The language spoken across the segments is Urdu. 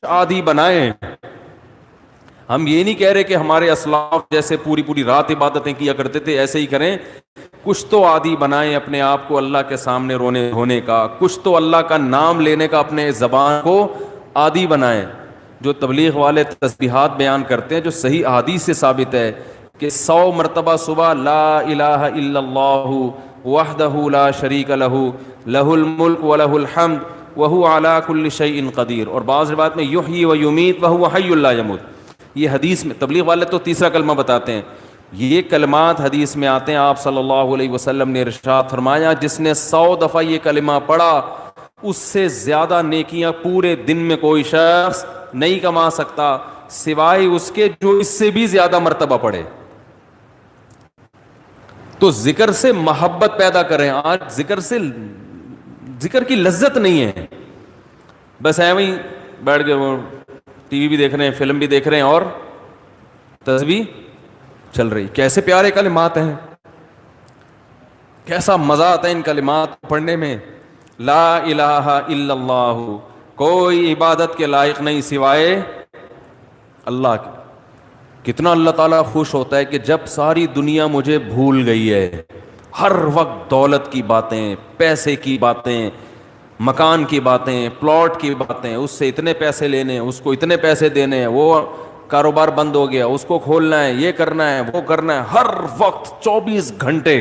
عادی بنائیں. ہم یہ نہیں کہہ رہے کہ ہمارے اسلاف جیسے پوری پوری رات عبادتیں کیا کرتے تھے ایسے ہی کریں. کچھ تو عادی بنائیں اپنے آپ کو اللہ کے سامنے رونے ہونے کا, کچھ تو اللہ کا نام لینے کا اپنے زبان کو عادی بنائیں. جو تبلیغ والے تسبیحات بیان کرتے ہیں جو صحیح احادیث سے ثابت ہے کہ 100 مرتبہ صبح لا الہ الا اللہ وحدہ لا شریک لہ لہ الملک ولہ الحمد وہو علی کل شیء قدیر, اور بعض روایت میں یحیی و یمیت وہو حی لا یموت. یہ حدیث میں تبلیغ والے تو تیسرا کلمہ بتاتے ہیں, یہ کلمات حدیث میں آتے ہیں. آپ صلی اللہ علیہ وسلم نے ارشاد فرمایا جس نے 100 دفعہ یہ کلمہ پڑھا اس سے زیادہ نیکیاں پورے دن میں کوئی شخص نہیں کما سکتا سوائے اس کے جو اس سے بھی زیادہ مرتبہ پڑھے. تو ذکر سے محبت پیدا کریں. آج ذکر کی لذت نہیں ہے, بس ایویں ہی بیٹھ کے ٹی وی بھی دیکھ رہے ہیں, فلم بھی دیکھ رہے ہیں اور تسبیح چل رہی. کیسے پیارے کلمات ہیں, کیسا مزہ آتا ہے ان کلمات پڑھنے میں. لا الہ الا اللہ, کوئی عبادت کے لائق نہیں سوائے اللہ کے. کتنا اللہ تعالیٰ خوش ہوتا ہے کہ جب ساری دنیا مجھے بھول گئی ہے, ہر وقت دولت کی باتیں, پیسے کی باتیں, مکان کی باتیں, پلاٹ کی باتیں, اس سے اتنے پیسے لینے, اس کو اتنے پیسے دینے, وہ کاروبار بند ہو گیا, اس کو کھولنا ہے, یہ کرنا ہے, وہ کرنا ہے, ہر وقت 24 گھنٹے.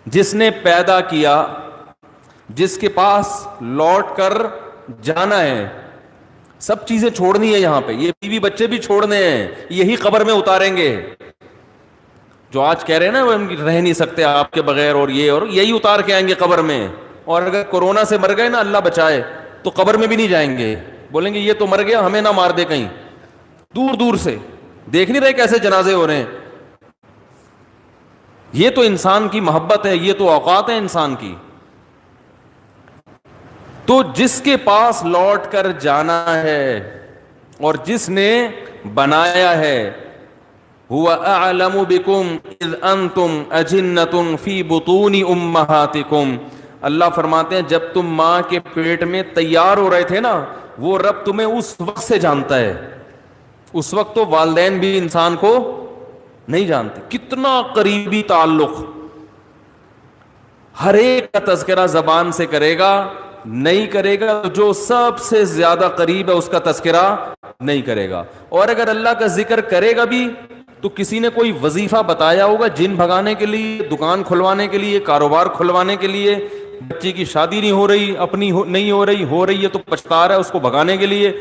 جس نے پیدا کیا, جس کے پاس لوٹ کر جانا ہے, سب چیزیں چھوڑنی ہے یہاں پہ, یہ بیوی بچے بھی چھوڑنے ہیں, یہی قبر میں اتاریں گے. جو آج کہہ رہے ہیں نا وہ رہ نہیں سکتے آپ کے بغیر, اور یہی اتار کے آئیں گے قبر میں. اور اگر کورونا سے مر گئے نا, اللہ بچائے, تو قبر میں بھی نہیں جائیں گے, بولیں گے یہ تو مر گیا, ہمیں نہ مار دے کہیں. دور دور سے دیکھ نہیں رہے کیسے جنازے ہو رہے ہیں. یہ تو انسان کی محبت ہے, یہ تو اوقات ہے انسان کی. تو جس کے پاس لوٹ کر جانا ہے اور جس نے بنایا ہے, هو اعلم بكم اذ انتم اجنة في بطون امهاتكم, اللہ فرماتے ہیں جب تم ماں کے پیٹ میں تیار ہو رہے تھے نا, وہ رب تمہیں اس وقت سے جانتا ہے. اس وقت تو والدین بھی انسان کو نہیں جانتے. کتنا قریبی تعلق, ہر ایک کا تذکرہ زبان سے کرے گا, نہیں کرے گا جو سب سے زیادہ قریب ہے اس کا تذکرہ نہیں کرے گا. اور اگر اللہ کا ذکر کرے گا بھی تو کسی نے کوئی وظیفہ بتایا ہوگا جن بھگانے کے لیے, دکان کھلوانے کے لیے, کاروبار کھلوانے کے لیے, بچے کی شادی نہیں ہو رہی, اپنی نہیں ہو رہی ہے تو پچھتا رہا ہے اس کو بھگانے کے لیے,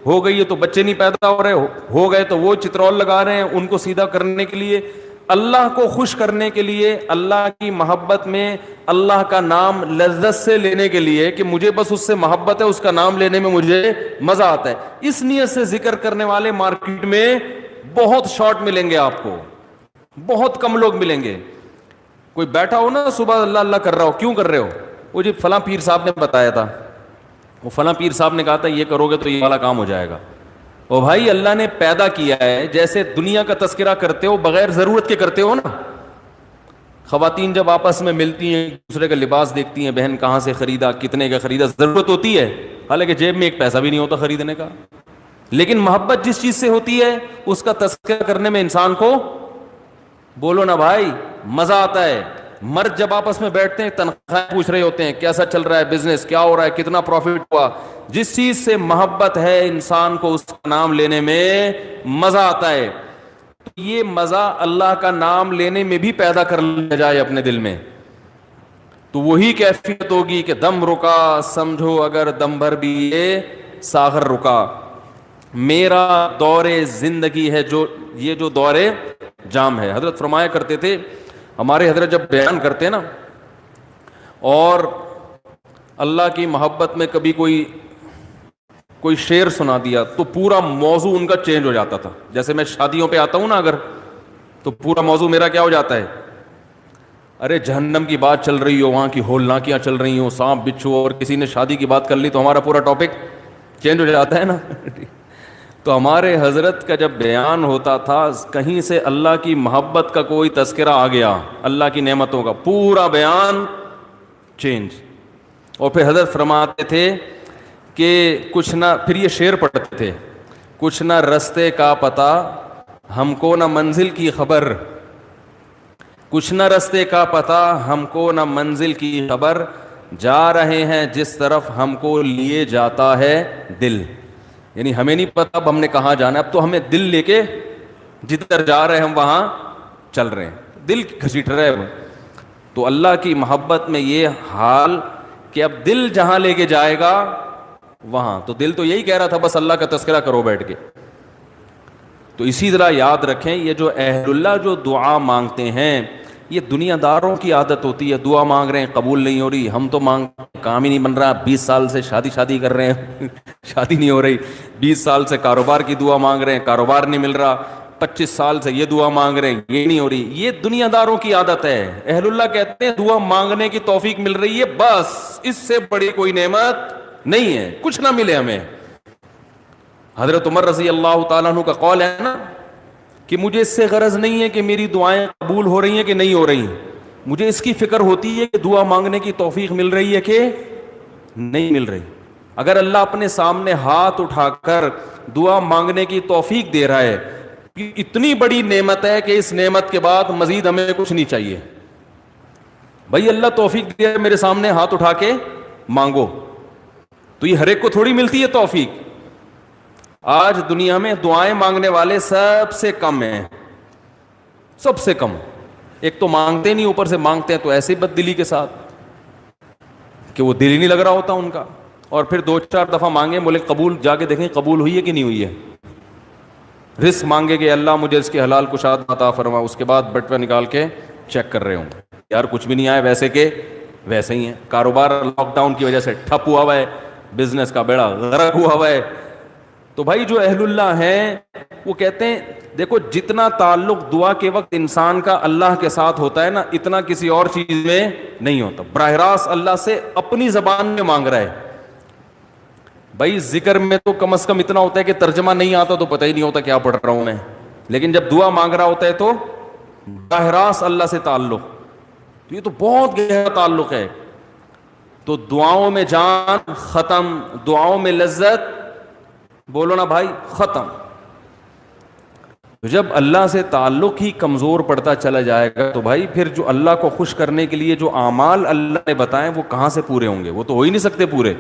ہو گئی ہے تو بچے نہیں پیدا ہو رہے, ہو گئے تو وہ چترول لگا رہے ہیں ان کو سیدھا کرنے کے لیے, اللہ کو خوش کرنے کے لیے, اللہ کی محبت میں اللہ کا نام لذت سے لینے کے لیے کہ مجھے بس اس سے محبت ہے, اس کا نام لینے میں مجھے مزہ آتا ہے. اس نیت سے ذکر کرنے والے مارکیٹ میں بہت شارٹ ملیں گے آپ کو, بہت کم لوگ ملیں گے. کوئی بیٹھا ہو نا صبح اللہ اللہ کر رہا ہو, کیوں کر رہے ہو, وہ جی فلاں پیر صاحب نے بتایا تھا, وہ فلاں پیر صاحب نے کہا تھا یہ کرو گے تو یہ والا کام ہو جائے گا. او بھائی اللہ نے پیدا کیا ہے, جیسے دنیا کا تذکرہ کرتے ہو بغیر ضرورت کے کرتے ہو نا. خواتین جب آپس میں ملتی ہیں دوسرے کا لباس دیکھتی ہیں, بہن کہاں سے خریدا, کتنے کا خریدا, ضرورت ہوتی ہے, حالانکہ جیب میں ایک پیسہ بھی نہیں ہوتا خریدنے کا. لیکن محبت جس چیز سے ہوتی ہے اس کا تذکرہ کرنے میں انسان کو, بولو نا بھائی, مزہ آتا ہے. مرد جب آپس میں بیٹھتے ہیں تنخواہ پوچھ رہے ہوتے ہیں, کیسا چل رہا ہے بزنس, کیا ہو رہا ہے, کتنا پروفٹ ہوا. جس چیز سے محبت ہے انسان کو اس کا نام لینے میں مزہ آتا ہے. تو یہ مزہ اللہ کا نام لینے میں بھی پیدا کر لیا جائے اپنے دل میں, تو وہی کیفیت ہوگی کہ دم رکا سمجھو اگر دم بھر بھی یہ ساغر رکا. میرا دور زندگی ہے جو یہ جو دور جام ہے. حضرت فرمایا کرتے تھے, ہمارے حضرت جب بیان کرتے نا اور اللہ کی محبت میں کبھی کوئی شعر سنا دیا تو پورا موضوع ان کا چینج ہو جاتا تھا. جیسے میں شادیوں پہ آتا ہوں نا اگر, تو پورا موضوع میرا کیا ہو جاتا ہے, ارے جہنم کی بات چل رہی ہو, وہاں کی ہولناکیاں چل رہی ہوں, سانپ بچھو, اور کسی نے شادی کی بات کر لی تو ہمارا پورا ٹاپک چینج ہو جاتا ہے نا. تو ہمارے حضرت کا جب بیان ہوتا تھا کہیں سے اللہ کی محبت کا کوئی تذکرہ آ گیا, اللہ کی نعمتوں کا, پورا بیان چینج. اور پھر حضرت فرماتے تھے کہ کچھ نہ، پھر یہ شعر پڑھتے تھے، کچھ نہ رستے کا پتہ ہم کو نہ منزل کی خبر، کچھ نہ رستے کا پتہ ہم کو نہ منزل کی خبر، جا رہے ہیں جس طرف ہم کو لیے جاتا ہے دل. یعنی ہمیں نہیں پتہ اب ہم نے کہاں جانا ہے، اب تو ہمیں دل لے کے جدھر جا رہے ہیں ہم وہاں چل رہے ہیں، دل گھسیٹ رہے ہیں. تو اللہ کی محبت میں یہ حال کہ اب دل جہاں لے کے جائے گا وہاں، تو دل تو یہی کہہ رہا تھا بس اللہ کا تذکرہ کرو بیٹھ کے. تو اسی طرح یاد رکھیں، یہ جو اہل اللہ جو دعا مانگتے ہیں، یہ دنیا داروں کی عادت ہوتی ہے. دعا مانگ رہے ہیں قبول نہیں ہو رہی، ہم تو کام ہی نہیں بن رہا، 20 سال سے شادی کر رہے ہیں شادی نہیں ہو رہی، 20 سال سے کاروبار کی دعا مانگ رہے ہیں، کاروبار نہیں مل رہا، 25 سال سے یہ دعا مانگ رہے ہیں، یہ نہیں ہو رہی. یہ دنیا داروں کی عادت ہے. اہل اللہ کہتے ہیں دعا مانگنے کی توفیق مل رہی ہے، بس اس سے بڑی کوئی نعمت نہیں ہے، کچھ نہ ملے ہمیں. حضرت عمر رضی اللہ تعالیٰ عنہ کا قول ہے نا کہ مجھے اس سے غرض نہیں ہے کہ میری دعائیں قبول ہو رہی ہیں کہ نہیں ہو رہی، مجھے اس کی فکر ہوتی ہے کہ دعا مانگنے کی توفیق مل رہی ہے کہ نہیں مل رہی. اگر اللہ اپنے سامنے ہاتھ اٹھا کر دعا مانگنے کی توفیق دے رہا ہے، اتنی بڑی نعمت ہے کہ اس نعمت کے بعد مزید ہمیں کچھ نہیں چاہیے. بھائی اللہ توفیق دے میرے سامنے ہاتھ اٹھا کے مانگو، تو یہ ہر ایک کو تھوڑی ملتی ہے توفیق. آج دنیا میں دعائیں مانگنے والے سب سے کم ہیں، سب سے کم. ایک تو مانگتے نہیں، اوپر سے مانگتے ہیں تو ایسے بد دلی کے ساتھ کہ وہ دل ہی نہیں لگ رہا ہوتا ان کا، اور پھر 2-4 دفعہ مانگے بولے قبول، جا کے دیکھیں قبول ہوئی ہے کہ نہیں ہوئی ہے. رزق مانگے کہ اللہ مجھے اس کے حلال کشاد عطا فرما، اس کے بعد بٹوہ نکال کے چیک کر رہے ہوں یار کچھ بھی نہیں آیا، ویسے کہ ویسے ہی ہے. کاروبار لاک ڈاؤن کی وجہ سے ٹھپ ہوا ہے، بزنس کا بیڑا غرق ہوا ہوا ہے. تو بھائی جو اہل اللہ ہیں وہ کہتے ہیں دیکھو جتنا تعلق دعا کے وقت انسان کا اللہ کے ساتھ ہوتا ہے نا، اتنا کسی اور چیز میں نہیں ہوتا. براہ راست اللہ سے اپنی زبان میں مانگ رہا ہے. بھائی ذکر میں تو کم از کم اتنا ہوتا ہے کہ ترجمہ نہیں آتا تو پتہ ہی نہیں ہوتا کیا پڑھ رہا ہوں میں، لیکن جب دعا مانگ رہا ہوتا ہے تو براہ راست اللہ سے تعلق، تو یہ تو بہت گہرا تعلق ہے. تو دعاؤں میں جان ختم، دعاؤں میں لذت، بولو نا بھائی، ختم. تو جب اللہ سے تعلق ہی کمزور پڑتا چلا جائے گا تو بھائی پھر جو اللہ کو خوش کرنے کے لیے جو اعمال اللہ نے بتائے وہ کہاں سے پورے ہوں گے؟ وہ تو ہو ہی نہیں سکتے پورے.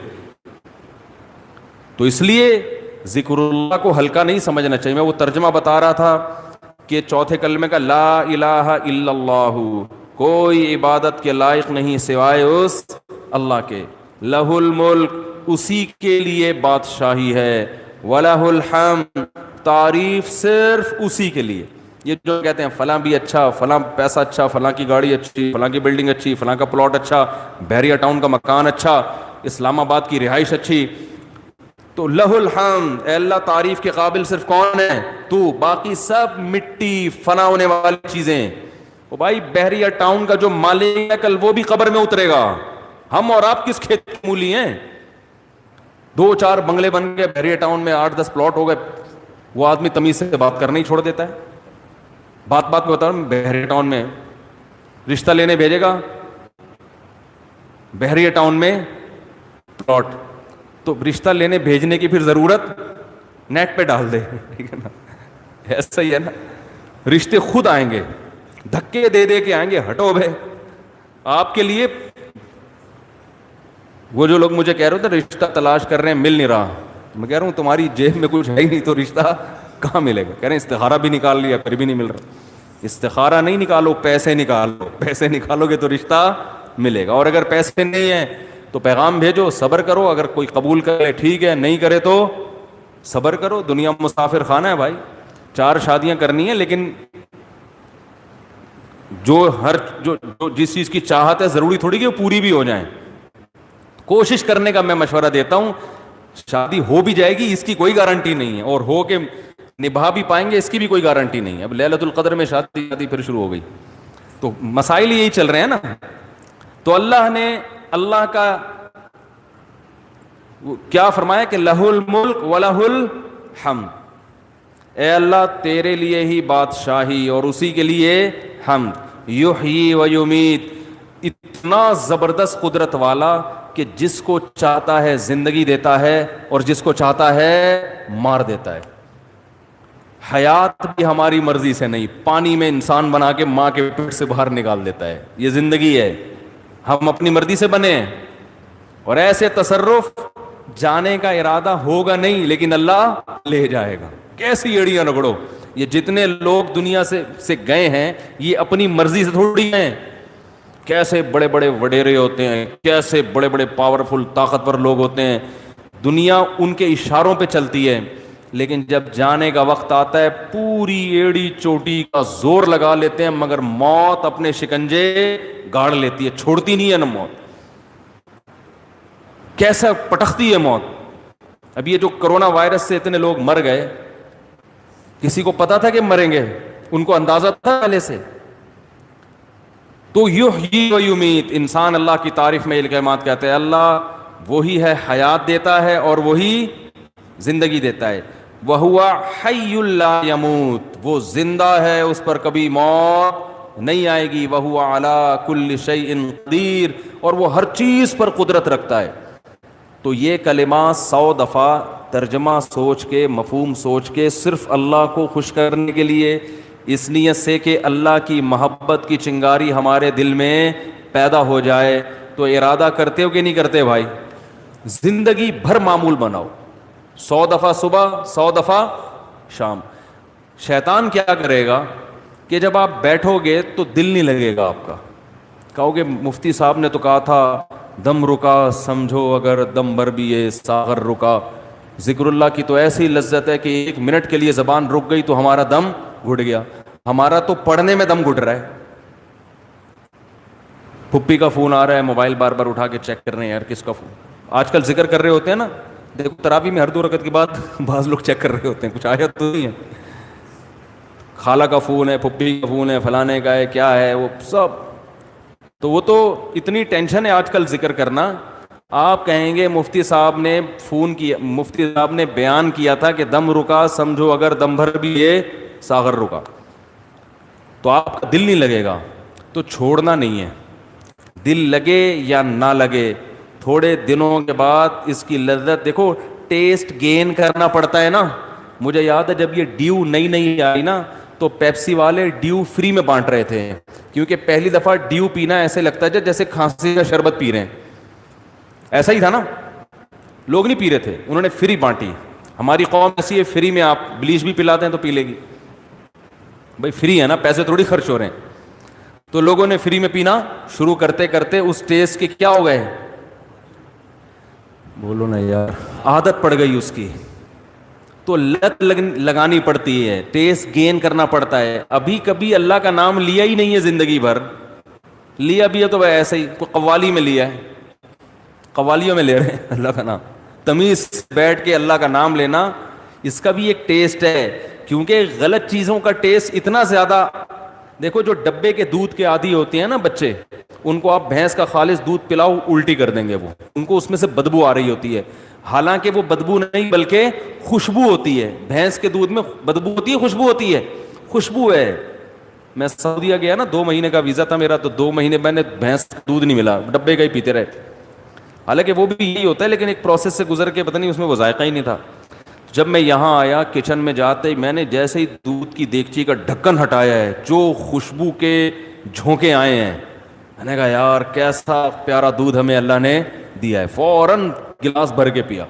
تو اس لیے ذکر اللہ کو ہلکا نہیں سمجھنا چاہیے. میں وہ ترجمہ بتا رہا تھا کہ چوتھے کلمے کا لا الہ الا اللہ، کوئی عبادت کے لائق نہیں سوائے اس اللہ کے. لہ الملک، اسی کے لیے بادشاہی ہے. وَلَهُ الْحَمْدُ، تعریف صرف اسی کے لیے. یہ جو کہتے ہیں فلاں بھی اچھا، فلاں پیسہ اچھا، فلاں کی گاڑی اچھی، فلاں کی بلڈنگ اچھی، فلاں کا پلاٹ اچھا، بحریہ ٹاؤن کا مکان اچھا، اسلام آباد کی رہائش اچھی، تو لہ الحمد، اے اللہ تعریف کے قابل صرف کون ہے؟ تو. باقی سب مٹی، فنا ہونے والی چیزیں. وہ بھائی بحریہ ٹاؤن کا جو مالک ہے کل وہ بھی قبر میں اترے گا. ہم اور آپ کس کھیت کی مولی ہیں؟ 2-4 بنگلے بن گئے بحریہ ٹاؤن میں، 8-10 پلاٹ ہو گئے، وہ آدمی تمیز سے بات کرنا ہی چھوڑ دیتا ہے. بات میں بتا رہا ہوں، بحریہ ٹاؤن میں رشتہ لینے بھیجے گا، بحریہ ٹاؤن میں پلاٹ، تو رشتہ لینے بھیجنے کی پھر ضرورت نیٹ پہ ڈال دے، ٹھیک ہے نا؟ ایسا ہی ہے نا، رشتے خود آئیں گے، دھکے دے دے کے آئیں گے. ہٹو بھائی، آپ کے لیے. وہ جو لوگ مجھے کہہ رہے تھے رشتہ تلاش کر رہے ہیں مل نہیں رہا، میں کہہ رہا ہوں تمہاری جیب میں کچھ ہے ہی نہیں تو رشتہ کہاں ملے گا؟ کہہ رہے ہیں استخارہ بھی نکال لیا پھر بھی نہیں مل رہا. استخارہ نہیں نکالو، پیسے نکالو، پیسے نکالو گے تو رشتہ ملے گا. اور اگر پیسے نہیں ہیں تو پیغام بھیجو، صبر کرو، اگر کوئی قبول کرے ٹھیک ہے، نہیں کرے تو صبر کرو. دنیا مسافر خانہ ہے بھائی، 4 شادیاں کرنی ہیں، لیکن جو جس چیز کی چاہت ہے ضروری تھوڑی کہ وہ پوری بھی ہو جائیں. کوشش کرنے کا میں مشورہ دیتا ہوں. شادی ہو بھی جائے گی اس کی کوئی گارنٹی نہیں ہے، اور ہو کے نبھا بھی پائیں گے اس کی بھی کوئی گارنٹی نہیں ہے. اب لیلۃ القدر میں شادی پھر شروع ہو گئی، تو مسائل یہی چل رہے ہیں نا. تو اللہ نے اللہ کا کیا فرمایا کہ لہ الملک ولہ الحمد، اے اللہ تیرے لیے ہی بادشاہی اور اسی کے لیے حمد. یحیی و یمیت، اتنا زبردست قدرت والا کہ جس کو چاہتا ہے زندگی دیتا ہے اور جس کو چاہتا ہے مار دیتا ہے. حیات بھی ہماری مرضی سے نہیں, پانی میں انسان بنا کے ماں کے پیٹ سے باہر نکال دیتا ہے. یہ زندگی ہے, ہم اپنی مرضی سے بنے ہیں. اور ایسے تصرف جانے کا ارادہ ہوگا نہیں, لیکن اللہ لے جائے گا. کیسی ایڑیاں رگڑو, یہ جتنے لوگ دنیا سے گئے ہیں یہ اپنی مرضی سے تھوڑی ہیں. کیسے بڑے بڑے وڈیرے ہوتے ہیں, کیسے بڑے بڑے پاورفل طاقتور لوگ ہوتے ہیں, دنیا ان کے اشاروں پہ چلتی ہے. لیکن جب جانے کا وقت آتا ہے پوری ایڑی چوٹی کا زور لگا لیتے ہیں, مگر موت اپنے شکنجے گاڑ لیتی ہے, چھوڑتی نہیں ہے نا موت. کیسا پٹختی ہے موت. اب یہ جو کرونا وائرس سے اتنے لوگ مر گئے, کسی کو پتا تھا کہ مریں گے؟ ان کو اندازہ تھا پہلے سے؟ تو یحیی و یمیت, انسان اللہ کی تعریف میں یہ کلمات کہتے ہیں, اللہ وہی ہے حیات دیتا ہے اور وہی زندگی دیتا ہے. وَهُوَ حَيٌّ لَا يَمُوتُ, وہ زندہ ہے, اس پر کبھی موت نہیں آئے گی. وَهُوَ عَلَى كُلِّ شَيْءٍ قَدِيرٌ, اور وہ ہر چیز پر قدرت رکھتا ہے. تو یہ کلمات 100 دفعہ ترجمہ سوچ کے, مفہوم سوچ کے, صرف اللہ کو خوش کرنے کے لیے, اس نیت سے کہ اللہ کی محبت کی چنگاری ہمارے دل میں پیدا ہو جائے. تو ارادہ کرتے ہو کہ نہیں کرتے بھائی؟ زندگی بھر معمول بناؤ, 100 دفعہ صبح, 100 دفعہ شام. شیطان کیا کرے گا کہ جب آپ بیٹھو گے تو دل نہیں لگے گا آپ کا. کہو گے مفتی صاحب نے تو کہا تھا دم رکا سمجھو اگر دم بھر بھی یہ ساغر رکا. ذکر اللہ کی تو ایسی لذت ہے کہ 1 منٹ کے لیے زبان رک گئی تو ہمارا دم گھٹ گیا. ہمارا تو پڑھنے میں دم گھٹ رہا ہے. پھپھی کا فون آ رہا ہے, موبائل بار بار اٹھا کے چیک کر رہے ہیں, یار کس کا فون. آج کل ذکر کر رہے ہوتے ہیں نا, دیکھو تراویح میں ہر 2 رکعت کے بعد بعض لوگ چیک کر رہے ہوتے ہیں, کچھ آیا تو نہیں ہے. خالہ کا فون ہے, پھپھی کا فون ہے, فلانے کا ہے, کیا ہے وہ سب. تو وہ تو اتنی ٹینشن ہے آج کل ذکر کرنا. آپ کہیں گے مفتی صاحب نے فون کیا, مفتی صاحب نے بیان کیا تھا کہ دم رکا سمجھو اگر دم بھر بھی یہ ساغر رکا, تو آپ کا دل نہیں لگے گا. تو چھوڑنا نہیں ہے, دل لگے یا نہ لگے, تھوڑے دنوں کے بعد اس کی لذت دیکھو, ٹیسٹ گین کرنا پڑتا ہے نا. مجھے یاد ہے جب یہ ڈیو نئی آئی نا, تو پیپسی والے ڈیو فری میں بانٹ رہے تھے, کیونکہ پہلی دفعہ ڈیو پینا ایسے لگتا ہے جیسے کھانسی کا شربت پی رہے ہیں. ایسا ہی تھا نا, لوگ نہیں پی رہے تھے, انہوں نے فری بانٹی. ہماری قوم ایسی ہے, فری میں آپ بلیچ بھی پلاتے ہیں تو پی لے گی. بھائی فری ہے نا, پیسے تھوڑی خرچ ہو رہے ہیں. تو لوگوں نے فری میں پینا شروع کرتے کرتے اس ٹیسٹ کے کیا ہو گئے, بولو نا یار, عادت پڑ گئی اس کی. تو لت لگانی پڑتی ہے, ٹیسٹ گین کرنا پڑتا ہے. ابھی کبھی اللہ کا نام لیا ہی نہیں ہے زندگی بھر, لیا بھی ہے تو ایسے ہی کوئی قوالی میں لیا ہے, قوالیوں میں لے رہے ہیں اللہ کا نام. تمیز بیٹھ کے اللہ کا نام لینا, اس کا بھی ایک ٹیسٹ ہے. کیونکہ غلط چیزوں کا ٹیسٹ اتنا زیادہ, دیکھو جو ڈبے کے دودھ کے عادی ہوتے ہیں نا بچے, ان کو آپ بھینس کا خالص دودھ پلاؤ الٹی کر دیں گے. وہ ان کو اس میں سے بدبو آ رہی ہوتی ہے, حالانکہ وہ بدبو نہیں بلکہ خوشبو ہوتی ہے. بھینس کے دودھ میں بدبو ہوتی ہے, خوشبو ہوتی ہے, خوشبو ہے. میں سعودیہ گیا نا, 2 مہینے کا ویزا تھا میرا, تو 2 مہینے میں نے بھینس کا دودھ نہیں ملا, ڈبے کا ہی پیتے رہے. حالانکہ وہ بھی یہی ہوتا ہے, لیکن ایک پروسیس سے گزر کے پتہ نہیں اس میں وہ ذائقہ ہی نہیں تھا. جب میں یہاں آیا کچن میں جاتے ہی میں نے جیسے ہی دودھ کی دیگچی کا ڈھکن ہٹایا ہے, جو خوشبو کے جھونکے آئے ہیں, میں نے کہا یار کیسا پیارا دودھ ہمیں اللہ نے دیا ہے. فوراً گلاس بھر کے پیا,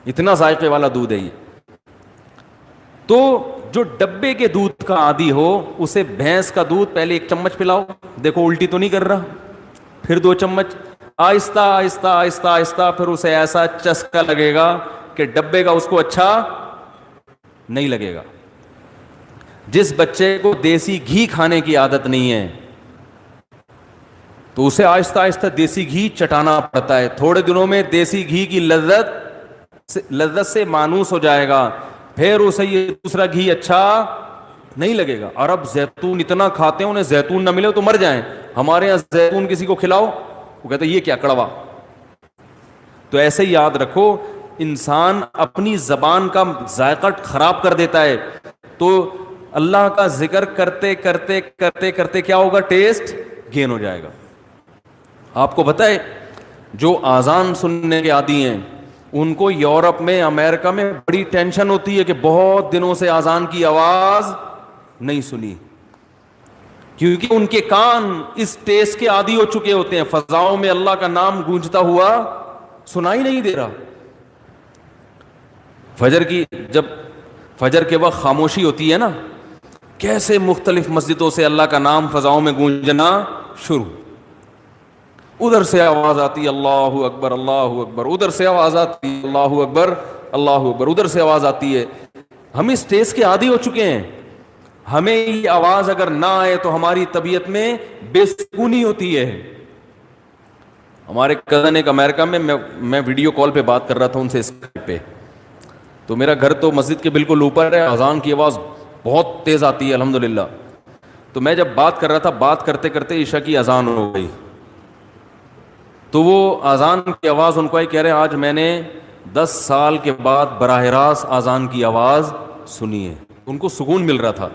اتنا ذائقے والا دودھ ہے یہ. تو جو ڈبے کے دودھ کا عادی ہو اسے بھینس کا دودھ پہلے 1 چمچ پلاؤ, دیکھو الٹی تو نہیں کر رہا, پھر 2 چمچ, آہستہ آہستہ آہستہ آہستہ, پھر اسے ایسا چسکا لگے گا کہ ڈبے کا اس کو اچھا نہیں لگے گا. جس بچے کو دیسی گھی کھانے کی عادت نہیں ہے تو اسے آہستہ آہستہ دیسی گھی چٹانا پڑتا ہے. تھوڑے دنوں میں دیسی گھی کی لذت سے مانوس ہو جائے گا, پھر اسے یہ دوسرا گھی اچھا نہیں لگے گا. اور اب زیتون اتنا کھاتے ہیں, انہیں زیتون نہ ملے تو مر جائیں. ہمارے یہاں زیتون کسی کو کھلاؤ وہ کہتے ہیں یہ کیا کڑوا. تو ایسے ہی یاد رکھو, انسان اپنی زبان کا ذائقہ خراب کر دیتا ہے. تو اللہ کا ذکر کرتے کرتے کرتے کرتے کیا ہوگا, ٹیسٹ گین ہو جائے گا. آپ کو پتہ ہے جو آزان سننے کے عادی ہیں ان کو یورپ میں امریکہ میں بڑی ٹینشن ہوتی ہے کہ بہت دنوں سے آزان کی آواز نہیں سنی، کیونکہ ان کے کان اس ٹیسٹ کے عادی ہو چکے ہوتے ہیں، فضاؤں میں اللہ کا نام گونجتا ہوا سنائی نہیں دے رہا۔ جب فجر کے وقت خاموشی ہوتی ہے نا، کیسے مختلف مسجدوں سے اللہ کا نام فضاؤں میں گونجنا شروع، ادھر سے آواز آتی اللہ اکبر اللہ اکبر، ادھر سے آواز آتی اللہ اکبر اللہ اکبر، ادھر سے آواز آتی ہے۔ ہم اس ٹیسٹ کے عادی ہو چکے ہیں، ہمیں یہ آواز اگر نہ آئے تو ہماری طبیعت میں بے سکونی ہوتی ہے۔ ہمارے کزن ایک امریکہ میں ویڈیو کال پہ بات کر رہا تھا ان سے اسکائپ پہ، تو میرا گھر تو مسجد کے بالکل اوپر ہے، اذان کی آواز بہت تیز آتی ہے الحمدللہ۔ تو میں جب بات کر رہا تھا، بات کرتے کرتے عشاء کی اذان ہو گئی، تو وہ اذان کی آواز ان کو ہی کہہ رہے ہیں آج میں نے 10 سال کے بعد براہ راست اذان کی آواز سنی ہے، ان کو سکون مل رہا تھا۔